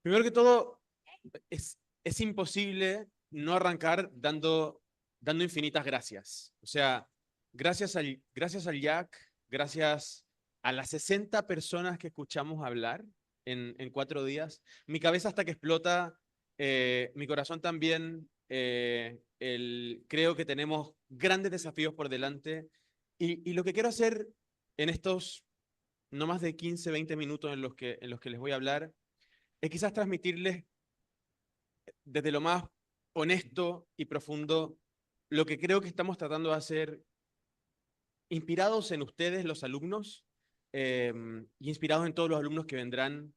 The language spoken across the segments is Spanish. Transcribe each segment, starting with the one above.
Primero que todo, es imposible no arrancar dando infinitas gracias. O sea, gracias al Jack, gracias a las 60 personas que escuchamos hablar en 4 días. Mi cabeza hasta que explota, mi corazón también. Creo que tenemos grandes desafíos por delante. Y lo que quiero hacer en estos no más de 15, 20 minutos en los que les voy a hablar es quizás transmitirles desde lo más honesto y profundo lo que creo que estamos tratando de hacer, inspirados en ustedes, los alumnos, eh, y inspirados en todos los alumnos que vendrán,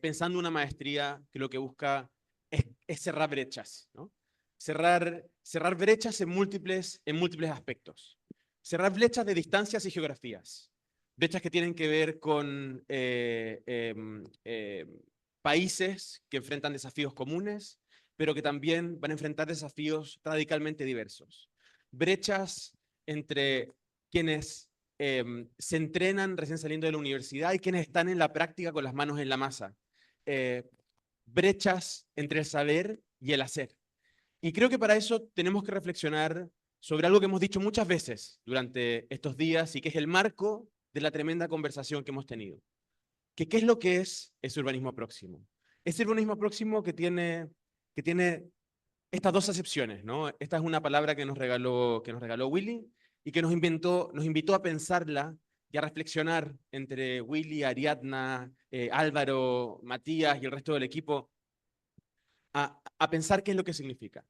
pensando una maestría que lo que busca es cerrar brechas, ¿no? Cerrar brechas en múltiples aspectos. Cerrar brechas de distancias y geografías. Brechas que tienen que ver con países que enfrentan desafíos comunes, pero que también van a enfrentar desafíos radicalmente diversos. Brechas entre quienes se entrenan recién saliendo de la universidad y quienes están en la práctica con las manos en la masa. Eh, Brechas entre el saber y el hacer. Y creo que para eso tenemos que reflexionar sobre algo que hemos dicho muchas veces durante estos días y que es el marco de la tremenda conversación que hemos tenido. ¿Qué es lo que es ese urbanismo próximo? Ese urbanismo próximo que tiene estas dos acepciones, ¿no? Esta es una palabra que nos regaló Willy y que nos invitó a pensarla y a reflexionar entre Willy, Ariadna, Álvaro, Matías y el resto del equipo, a pensar qué es lo que significa.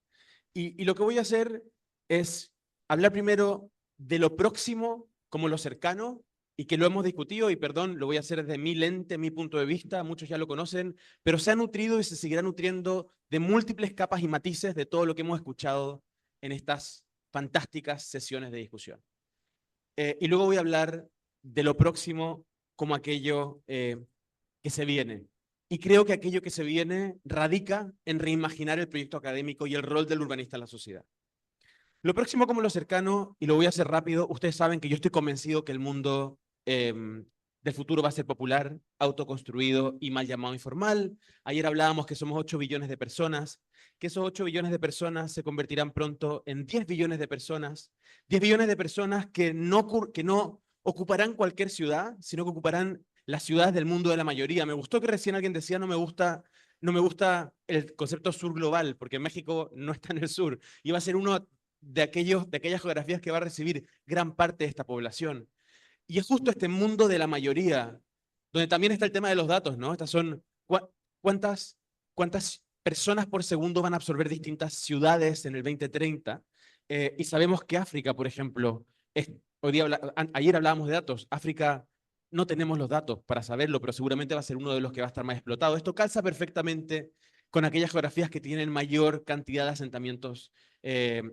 Y lo que voy a hacer es hablar primero de lo próximo como lo cercano, y que lo hemos discutido, y perdón, lo voy a hacer desde mi lente, mi punto de vista, muchos ya lo conocen, pero se ha nutrido y se seguirá nutriendo de múltiples capas y matices de todo lo que hemos escuchado en estas fantásticas sesiones de discusión. Y luego voy a hablar de lo próximo como aquello que se viene. Y creo que aquello que se viene radica en reimaginar el proyecto académico y el rol del urbanista en la sociedad. Lo próximo como lo cercano, y lo voy a hacer rápido, ustedes saben que yo estoy convencido que el mundo del futuro va a ser popular, autoconstruido y mal llamado informal. Ayer hablábamos que somos 8 billones de personas, que esos 8 billones de personas se convertirán pronto en 10 billones de personas, 10 billones de personas que no ocuparán cualquier ciudad, sino que ocuparán las ciudades del mundo de la mayoría. Me gustó que recién alguien decía, no me gusta el concepto sur global, porque México no está en el sur, y va a ser uno de aquellas geografías que va a recibir gran parte de esta población. Y es justo este mundo de la mayoría, donde también está el tema de los datos, ¿no? Estas son cuántas personas por segundo van a absorber distintas ciudades en el 2030. Y sabemos que África, por ejemplo, ayer hablábamos de datos, África no tenemos los datos para saberlo, pero seguramente va a ser uno de los que va a estar más explotado. Esto calza perfectamente con aquellas geografías que tienen mayor cantidad de asentamientos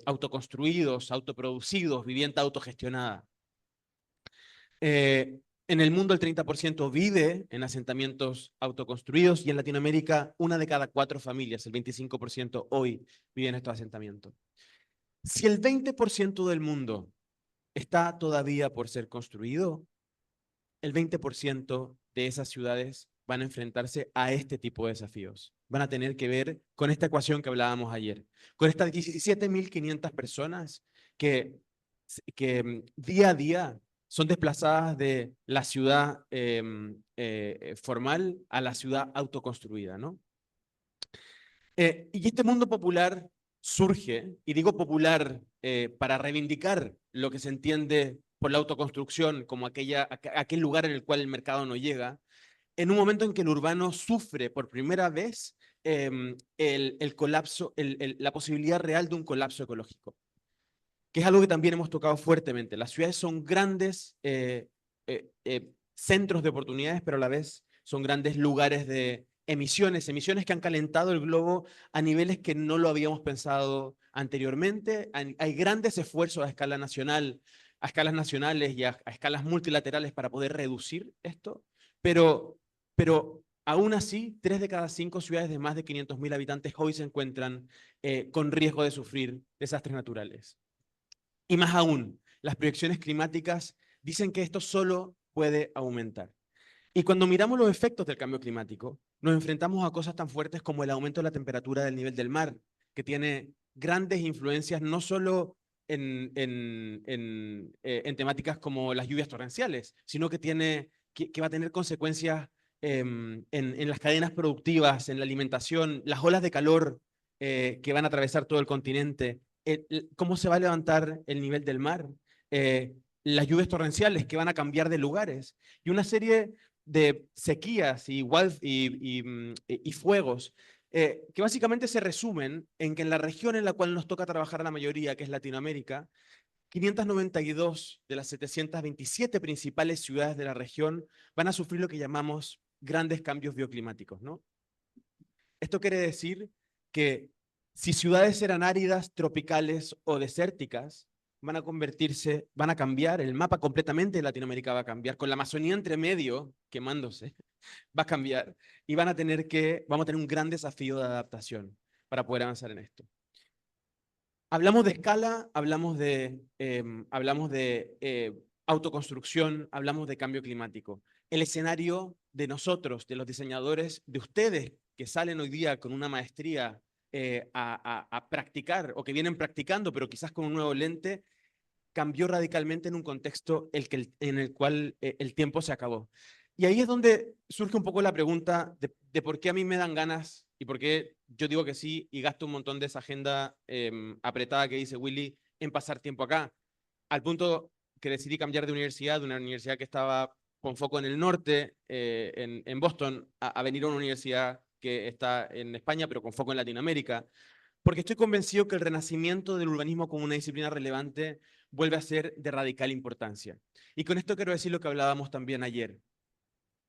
autoconstruidos, autoproducidos, vivienda autogestionada. En el mundo el 30% vive en asentamientos autoconstruidos, y en Latinoamérica una de cada 4 familias, el 25% hoy, vive en estos asentamientos. Si el 20% del mundo está todavía por ser construido, el 20% de esas ciudades van a enfrentarse a este tipo de desafíos. Van a tener que ver con esta ecuación que hablábamos ayer, con estas 17.500 personas que día a día son desplazadas de la ciudad formal a la ciudad autoconstruida, ¿no? Y este mundo popular surge, y digo popular para reivindicar lo que se entiende por la autoconstrucción como aquel lugar en el cual el mercado no llega, en un momento en que el urbano sufre por primera vez el colapso, la posibilidad real de un colapso ecológico, que es algo que también hemos tocado fuertemente. Las ciudades son grandes centros de oportunidades, pero a la vez son grandes lugares de emisiones que han calentado el globo a niveles que no lo habíamos pensado anteriormente. Hay grandes esfuerzos a escala nacional, a escalas nacionales y a escalas multilaterales para poder reducir esto, pero aún así, 3 de cada 5 ciudades de más de 500.000 habitantes hoy se encuentran con riesgo de sufrir desastres naturales. Y más aún, las proyecciones climáticas dicen que esto solo puede aumentar. Y cuando miramos los efectos del cambio climático, nos enfrentamos a cosas tan fuertes como el aumento de la temperatura del nivel del mar, que tiene grandes influencias no solo en temáticas como las lluvias torrenciales, sino que va a tener consecuencias en las cadenas productivas, en la alimentación, las olas de calor que van a atravesar todo el continente, cómo se va a levantar el nivel del mar, las lluvias torrenciales que van a cambiar de lugares y una serie de sequías y fuegos que básicamente se resumen en que en la región en la cual nos toca trabajar a la mayoría, que es Latinoamérica, 592 de las 727 principales ciudades de la región van a sufrir lo que llamamos grandes cambios bioclimáticos, ¿no? Esto quiere decir que si ciudades eran áridas, tropicales o desérticas, van a cambiar, el mapa completamente de Latinoamérica va a cambiar, con la Amazonía entre medio quemándose, va a cambiar y vamos a tener un gran desafío de adaptación para poder avanzar en esto. Hablamos de escala, hablamos de autoconstrucción, hablamos de cambio climático. El escenario de nosotros, de los diseñadores, de ustedes que salen hoy día con una maestría a practicar o que vienen practicando, pero quizás con un nuevo lente, cambió radicalmente en un contexto en el cual el tiempo se acabó. Y ahí es donde surge un poco la pregunta de por qué a mí me dan ganas y por qué yo digo que sí y gasto un montón de esa agenda apretada que dice Willy en pasar tiempo acá. Al punto que decidí cambiar de una universidad que estaba con foco en el norte, en Boston, a venir a una universidad que está en España, pero con foco en Latinoamérica, porque estoy convencido que el renacimiento del urbanismo como una disciplina relevante vuelve a ser de radical importancia. Y con esto quiero decir lo que hablábamos también ayer.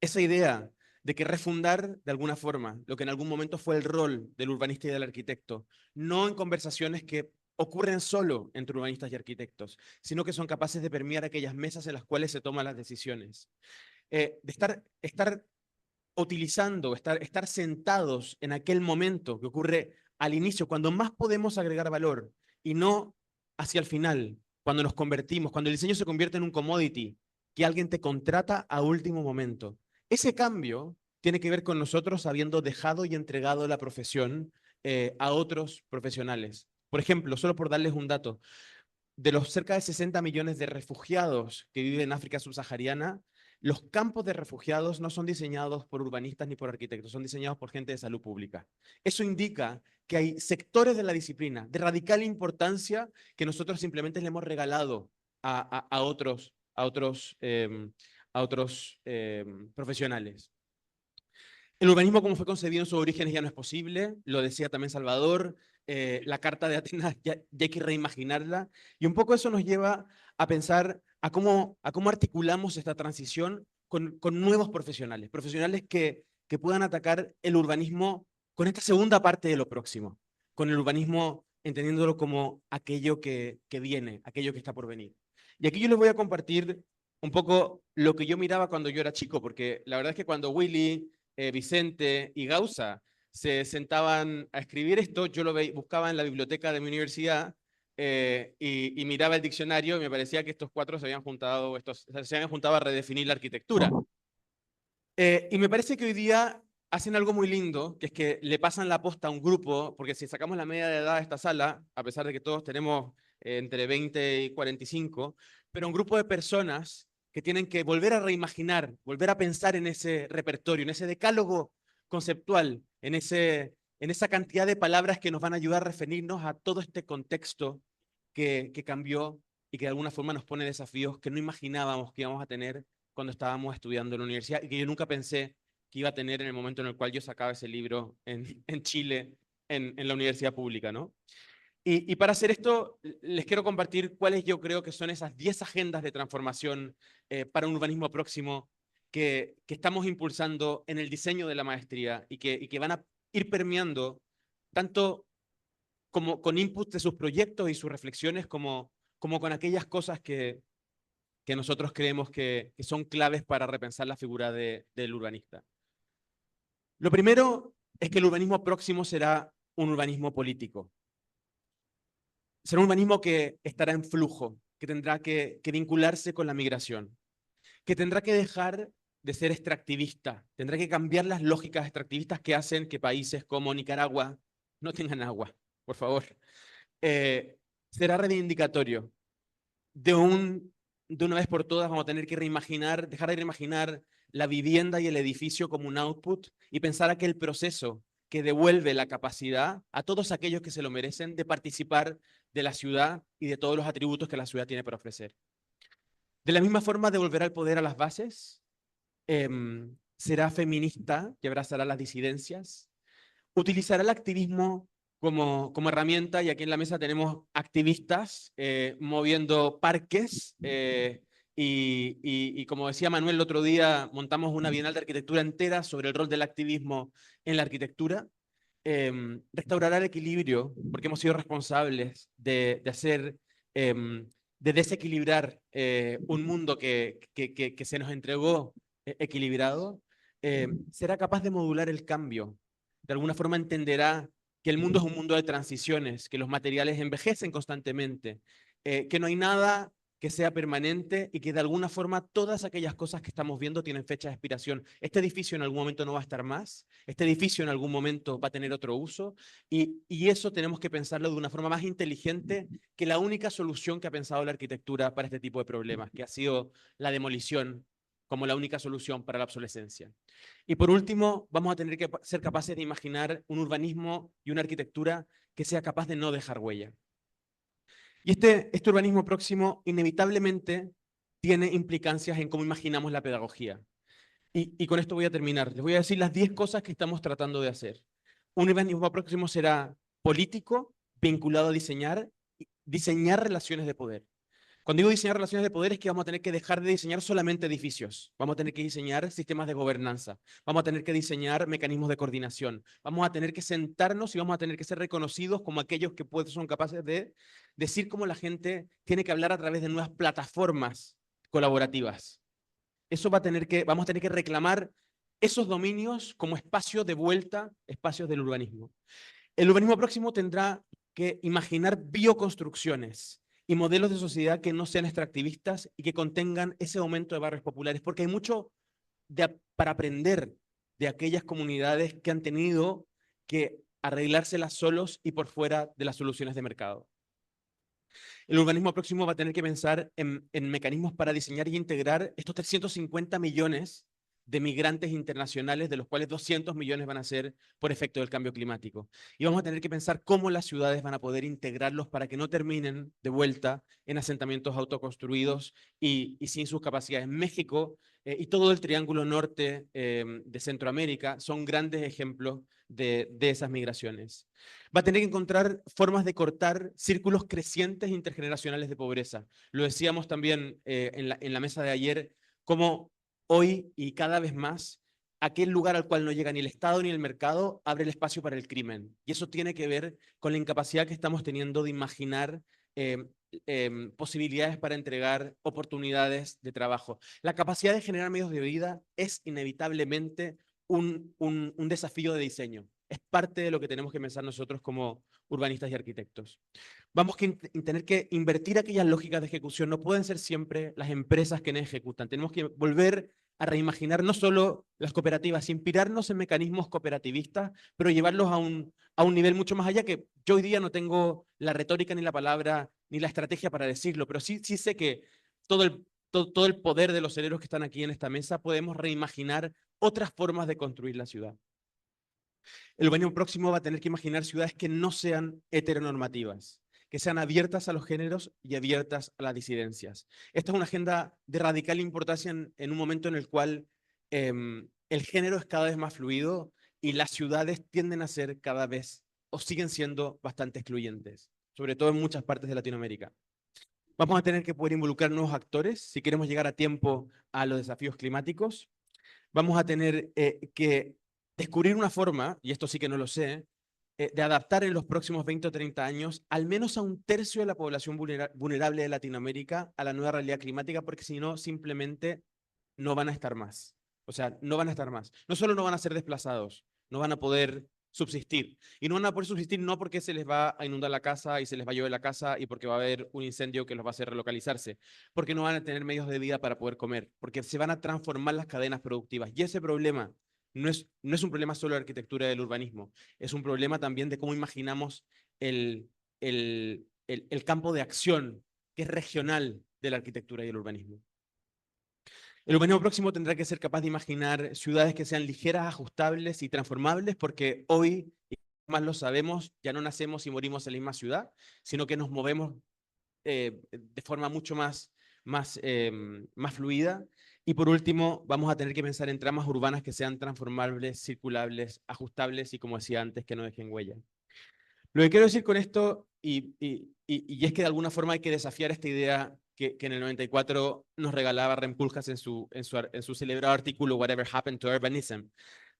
Esa idea de que refundar de alguna forma lo que en algún momento fue el rol del urbanista y del arquitecto, no en conversaciones que ocurren solo entre urbanistas y arquitectos, sino que son capaces de permear aquellas mesas en las cuales se toman las decisiones. De estar utilizando, estar sentados en aquel momento que ocurre al inicio, cuando más podemos agregar valor y no hacia el final, cuando nos convertimos, cuando el diseño se convierte en un commodity, que alguien te contrata a último momento. Ese cambio tiene que ver con nosotros habiendo dejado y entregado la profesión a otros profesionales. Por ejemplo, solo por darles un dato, de los cerca de 60 millones de refugiados que viven en África subsahariana, los campos de refugiados no son diseñados por urbanistas ni por arquitectos, son diseñados por gente de salud pública. Eso indica que hay sectores de la disciplina de radical importancia que nosotros simplemente le hemos regalado a otros profesionales. El urbanismo como fue concebido en sus orígenes ya no es posible, lo decía también Salvador, la Carta de Atenas ya hay que reimaginarla, y un poco eso nos lleva a pensar a cómo articulamos esta transición con nuevos profesionales, profesionales que puedan atacar el urbanismo con esta segunda parte de lo próximo, con el urbanismo entendiéndolo como aquello que viene, aquello que está por venir. Y aquí yo les voy a compartir un poco lo que yo miraba cuando yo era chico, porque la verdad es que cuando Willy Vicente y Gausa se sentaban a escribir esto, yo buscaba en la biblioteca de mi universidad y miraba el diccionario y me parecía que estos cuatro se habían juntado a redefinir la arquitectura. Y me parece que hoy día hacen algo muy lindo, que es que le pasan la posta a un grupo, porque si sacamos la media de edad de esta sala, a pesar de que todos tenemos entre 20 y 45, pero un grupo de personas que tienen que volver a reimaginar, volver a pensar en ese repertorio, en ese decálogo conceptual, en esa cantidad de palabras que nos van a ayudar a referirnos a todo este contexto que cambió y que de alguna forma nos pone desafíos que no imaginábamos que íbamos a tener cuando estábamos estudiando en la universidad y que yo nunca pensé que iba a tener en el momento en el cual yo sacaba ese libro en Chile, en la universidad pública, ¿no? Y para hacer esto, les quiero compartir cuáles yo creo que son esas 10 agendas de transformación para un urbanismo próximo que estamos impulsando en el diseño de la maestría y que van a ir permeando tanto como con input de sus proyectos y sus reflexiones como con aquellas cosas que nosotros creemos que son claves para repensar la figura del urbanista. Lo primero es que el urbanismo próximo será un urbanismo político. Será un urbanismo que estará en flujo, que tendrá que vincularse con la migración, que tendrá que dejar de ser extractivista, tendrá que cambiar las lógicas extractivistas que hacen que países como Nicaragua no tengan agua, por favor. Será reivindicatorio. De una vez por todas vamos a tener que dejar de reimaginar la vivienda y el edificio como un output y pensar aquel proceso que devuelve la capacidad a todos aquellos que se lo merecen de participar de la ciudad y de todos los atributos que la ciudad tiene para ofrecer. De la misma forma, devolverá el poder a las bases, será feminista y abrazará las disidencias, utilizará el activismo como herramienta, y aquí en la mesa tenemos activistas moviendo parques, y como decía Manuel el otro día, montamos una bienal de arquitectura entera sobre el rol del activismo en la arquitectura. Restaurará el equilibrio, porque hemos sido responsables de desequilibrar un mundo que se nos entregó equilibrado. Será capaz de modular el cambio. De alguna forma entenderá que el mundo es un mundo de transiciones, que los materiales envejecen constantemente, que no hay nada que sea permanente y que de alguna forma todas aquellas cosas que estamos viendo tienen fecha de expiración. Este edificio en algún momento no va a estar más, este edificio en algún momento va a tener otro uso, y eso tenemos que pensarlo de una forma más inteligente que la única solución que ha pensado la arquitectura para este tipo de problemas, que ha sido la demolición como la única solución para la obsolescencia. Y por último, vamos a tener que ser capaces de imaginar un urbanismo y una arquitectura que sea capaz de no dejar huella. Y este urbanismo próximo inevitablemente tiene implicancias en cómo imaginamos la pedagogía. Y con esto voy a terminar. Les voy a decir las 10 cosas que estamos tratando de hacer. Un urbanismo próximo será político, vinculado a diseñar relaciones de poder. Cuando digo diseñar relaciones de poder es que vamos a tener que dejar de diseñar solamente edificios, vamos a tener que diseñar sistemas de gobernanza, vamos a tener que diseñar mecanismos de coordinación, vamos a tener que sentarnos y vamos a tener que ser reconocidos como aquellos que son capaces de decir cómo la gente tiene que hablar a través de nuevas plataformas colaborativas. Vamos a tener que reclamar esos dominios como espacios de vuelta, espacios del urbanismo. El urbanismo próximo tendrá que imaginar bioconstrucciones y modelos de sociedad que no sean extractivistas y que contengan ese aumento de barrios populares, porque hay mucho para aprender de aquellas comunidades que han tenido que arreglárselas solos y por fuera de las soluciones de mercado. El urbanismo próximo va a tener que pensar en mecanismos para diseñar y integrar estos 350 millones de migrantes internacionales, de los cuales 200 millones van a ser por efecto del cambio climático. Y vamos a tener que pensar cómo las ciudades van a poder integrarlos para que no terminen de vuelta en asentamientos autoconstruidos y sin sus capacidades. México y todo el triángulo norte de Centroamérica son grandes ejemplos de esas migraciones. Va a tener que encontrar formas de cortar círculos crecientes intergeneracionales de pobreza. Lo decíamos también en la mesa de ayer, cómo hoy y cada vez más, aquel lugar al cual no llega ni el Estado ni el mercado abre el espacio para el crimen. Y eso tiene que ver con la incapacidad que estamos teniendo de imaginar posibilidades para entregar oportunidades de trabajo. La capacidad de generar medios de vida es inevitablemente un desafío de diseño. Es parte de lo que tenemos que pensar nosotros como urbanistas y arquitectos. Vamos a tener que invertir aquellas lógicas de ejecución. No pueden ser siempre las empresas quienes ejecutan. Tenemos que volver a reimaginar no solo las cooperativas, inspirarnos en mecanismos cooperativistas, pero llevarlos a un nivel mucho más allá, que yo hoy día no tengo la retórica ni la palabra ni la estrategia para decirlo, pero sí sé que todo el poder de los cerebros que están aquí en esta mesa podemos reimaginar otras formas de construir la ciudad. El urbanismo próximo va a tener que imaginar ciudades que no sean heteronormativas, que sean abiertas a los géneros y abiertas a las disidencias. Esta es una agenda de radical importancia en un momento en el cual el género es cada vez más fluido y las ciudades tienden a ser cada vez, o siguen siendo, bastante excluyentes, sobre todo en muchas partes de Latinoamérica. Vamos a tener que poder involucrar nuevos actores si queremos llegar a tiempo a los desafíos climáticos. Vamos a tener que descubrir una forma, y esto sí que no lo sé, de adaptar en los próximos 20 o 30 años al menos a un tercio de la población vulnerable de Latinoamérica a la nueva realidad climática, porque si no, simplemente no van a estar más. O sea, no van a estar más. No solo no van a ser desplazados, no van a poder subsistir. Y no van a poder subsistir no porque se les va a inundar la casa y se les va a llover la casa y porque va a haber un incendio que los va a hacer relocalizarse, porque no van a tener medios de vida para poder comer, porque se van a transformar las cadenas productivas. Y ese problema no es un problema solo de arquitectura y del urbanismo, es un problema también de cómo imaginamos el campo de acción que es regional de la arquitectura y el urbanismo. El urbanismo próximo tendrá que ser capaz de imaginar ciudades que sean ligeras, ajustables y transformables, porque hoy, y más lo sabemos, ya no nacemos y morimos en la misma ciudad, sino que nos movemos de forma mucho más fluida. Y por último, vamos a tener que pensar en tramas urbanas que sean transformables, circulables, ajustables y, como decía antes, que no dejen huella. Lo que quiero decir con esto, y es que de alguna forma hay que desafiar esta idea que en el 94 nos regalaba Rem Koolhaas en su celebrado artículo Whatever Happened to Urbanism,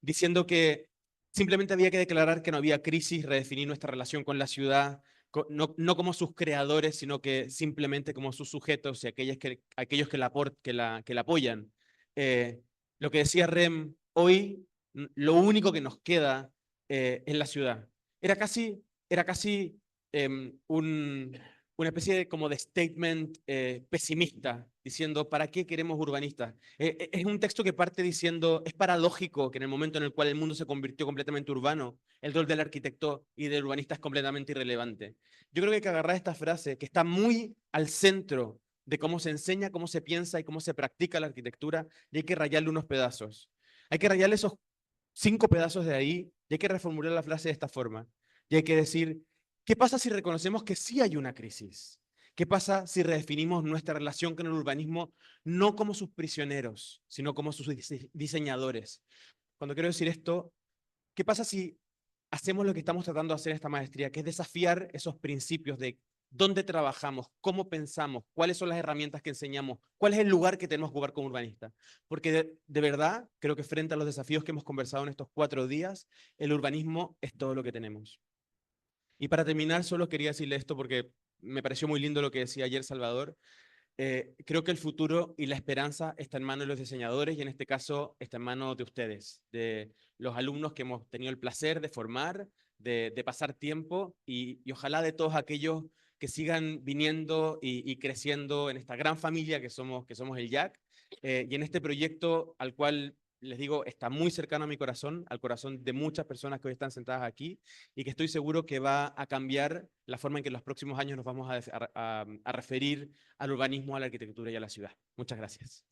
diciendo que simplemente había que declarar que no había crisis, redefinir nuestra relación con la ciudad, no como sus creadores, sino que simplemente como sus sujetos y aquellos que la apoyan. Eh, lo que decía Rem, hoy lo único que nos queda es la ciudad. Era casi era casi una especie de, como de statement pesimista, diciendo, ¿para qué queremos urbanistas? Es un texto que parte diciendo, es paradójico que en el momento en el cual el mundo se convirtió completamente urbano, el rol del arquitecto y del urbanista es completamente irrelevante. Yo creo que hay que agarrar esta frase, que está muy al centro de cómo se enseña, cómo se piensa y cómo se practica la arquitectura, y hay que rayarle unos pedazos. Hay que rayarle esos 5 pedazos de ahí y hay que reformular la frase de esta forma. Y hay que decir, ¿qué pasa si reconocemos que sí hay una crisis? ¿Qué pasa si redefinimos nuestra relación con el urbanismo no como sus prisioneros, sino como sus diseñadores? Cuando quiero decir esto, ¿qué pasa si hacemos lo que estamos tratando de hacer en esta maestría, que es desafiar esos principios de dónde trabajamos, cómo pensamos, cuáles son las herramientas que enseñamos, cuál es el lugar que tenemos que jugar como urbanistas? Porque de verdad creo que frente a los desafíos que hemos conversado en estos 4 días, el urbanismo es todo lo que tenemos. Y para terminar, solo quería decirle esto porque me pareció muy lindo lo que decía ayer Salvador. Creo que el futuro y la esperanza está en manos de los diseñadores y en este caso está en manos de ustedes, de los alumnos que hemos tenido el placer de formar, de pasar tiempo y ojalá de todos aquellos que sigan viniendo y creciendo en esta gran familia que somos el JAC y en este proyecto al cual les digo, está muy cercano a mi corazón, al corazón de muchas personas que hoy están sentadas aquí y que estoy seguro que va a cambiar la forma en que en los próximos años nos vamos a referir al urbanismo, a la arquitectura y a la ciudad. Muchas gracias.